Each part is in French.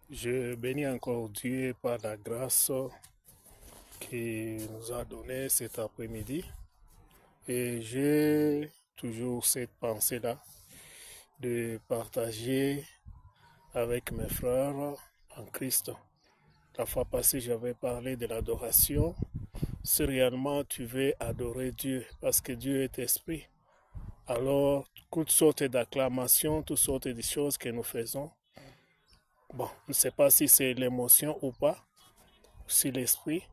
Je bénis encore Dieu par la grâce qu'il nous a donnée cet après-midi. Et j'ai toujours cette pensée-là de partager avec mes frères en Christ. La fois passée, j'avais parlé de l'adoration. Si réellement tu veux adorer Dieu, parce que Dieu est esprit, alors toutes sortes d'acclamations, toutes sortes de choses que nous faisons, bon, je ne sais pas si c'est l'émotion ou pas, si l'esprit.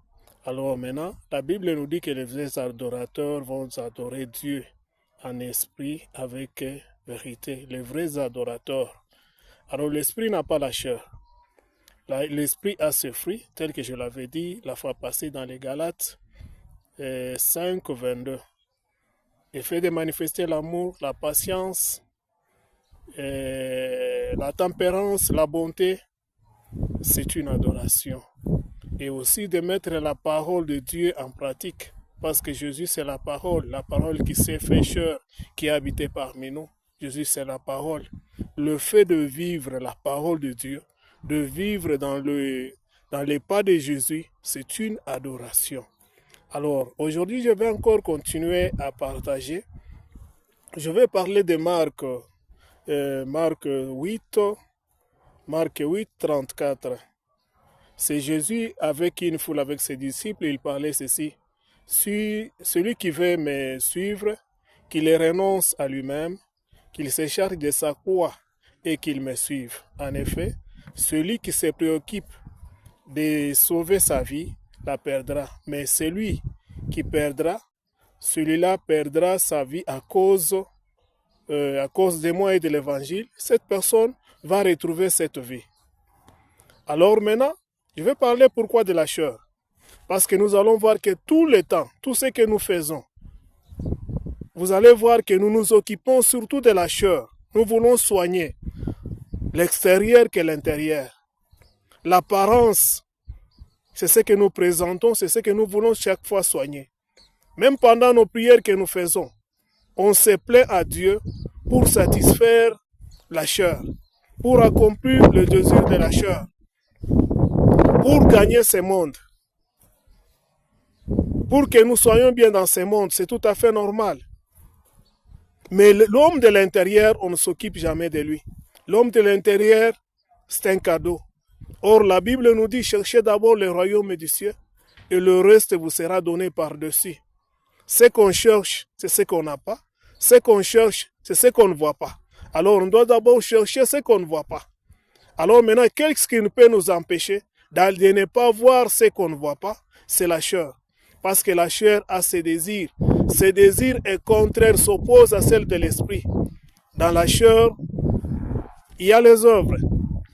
Alors maintenant, la Bible nous dit que les vrais adorateurs vont adorer Dieu en esprit avec vérité. Les vrais adorateurs. Alors l'esprit n'a pas la chair. L'esprit a ses fruits, tel que je l'avais dit la fois passée dans les Galates 5, 22. Il fait de manifester l'amour, la patience, la tempérance, la bonté. C'est une adoration. Et aussi de mettre la parole de Dieu en pratique. Parce que Jésus, c'est la parole qui s'est fait chair, qui a habité parmi nous. Jésus, c'est la parole. Le fait de vivre la parole de Dieu, de vivre dans les pas de Jésus, c'est une adoration. Alors, aujourd'hui, je vais encore continuer à partager. Je vais parler de Marc 8, 34. C'est Jésus avec une foule, avec ses disciples, il parlait ceci. Celui qui veut me suivre, qu'il renonce à lui-même, qu'il se charge de sa croix et qu'il me suive. En effet, celui qui se préoccupe de sauver sa vie la perdra. Mais celui qui perdra, celui-là perdra sa vie à cause de moi et de l'évangile. Cette personne va retrouver cette vie. Alors maintenant, je vais parler pourquoi de la chair. Parce que nous allons voir que tout le temps, tout ce que nous faisons, vous allez voir que nous nous occupons surtout de la chair. Nous voulons soigner l'extérieur que l'intérieur. L'apparence, c'est ce que nous présentons, c'est ce que nous voulons chaque fois soigner. Même pendant nos prières que nous faisons, on se plaint à Dieu pour satisfaire la chair, pour accomplir le désir de la chair, pour gagner ce monde. Pour que nous soyons bien dans ce monde, c'est tout à fait normal. Mais l'homme de l'intérieur, on ne s'occupe jamais de lui. L'homme de l'intérieur, c'est un cadeau. Or, la Bible nous dit, cherchez d'abord le royaume du ciel et le reste vous sera donné par-dessus. Ce qu'on cherche, c'est ce qu'on n'a pas. Ce qu'on cherche, c'est ce qu'on ne voit pas. Alors, on doit d'abord chercher ce qu'on ne voit pas. Alors maintenant, qu'est-ce qui peut nous empêcher de ne pas voir ce qu'on ne voit pas? C'est la chair. Parce que la chair a ses désirs. Ses désirs est contraire, s'opposent à celle de l'esprit. Dans la chair, il y a les œuvres.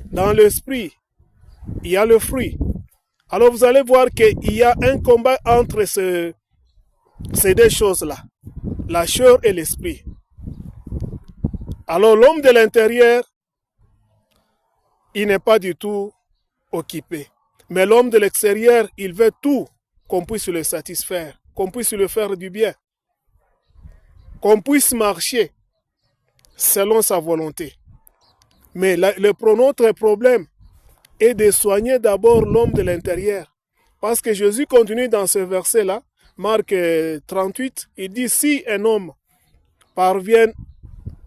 Dans l'esprit, il y a le fruit. Alors vous allez voir qu'il y a un combat entre ces deux choses-là. La chair et l'esprit. Alors l'homme de l'intérieur, il n'est pas du tout occupé. Mais l'homme de l'extérieur, il veut tout, qu'on puisse le satisfaire, qu'on puisse le faire du bien, qu'on puisse marcher selon sa volonté. Mais notre problème est de soigner d'abord l'homme de l'intérieur. Parce que Jésus continue dans ce verset-là, Marc 38, il dit, si un homme parvient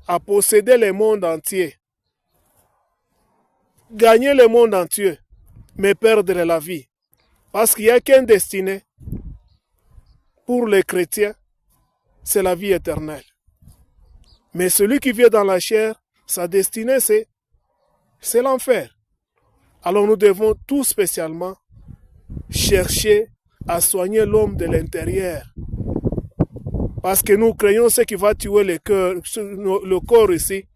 à posséder le monde entier, gagner le monde entier, mais perdre la vie. Parce qu'il n'y a qu'un destiné pour les chrétiens, c'est la vie éternelle. Mais celui qui vit dans la chair, sa destinée, c'est l'enfer. Alors nous devons tout spécialement chercher à soigner l'homme de l'intérieur. Parce que nous craignons ce qui va tuer le corps ici.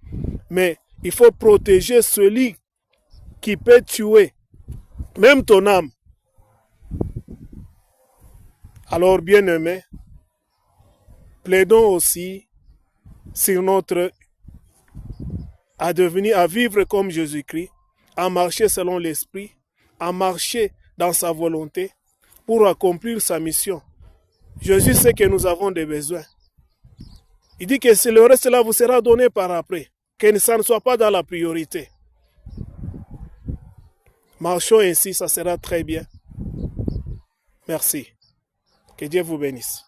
Mais il faut protéger celui qui peut tuer, même ton âme. Alors, bien-aimés, plaidons aussi sur à vivre comme Jésus-Christ, à marcher selon l'Esprit, à marcher dans sa volonté pour accomplir sa mission. Jésus sait que nous avons des besoins. Il dit que si le reste là vous sera donné par après, que ça ne soit pas dans la priorité. Marchons ainsi, ça sera très bien. Merci. Que Dieu vous bénisse.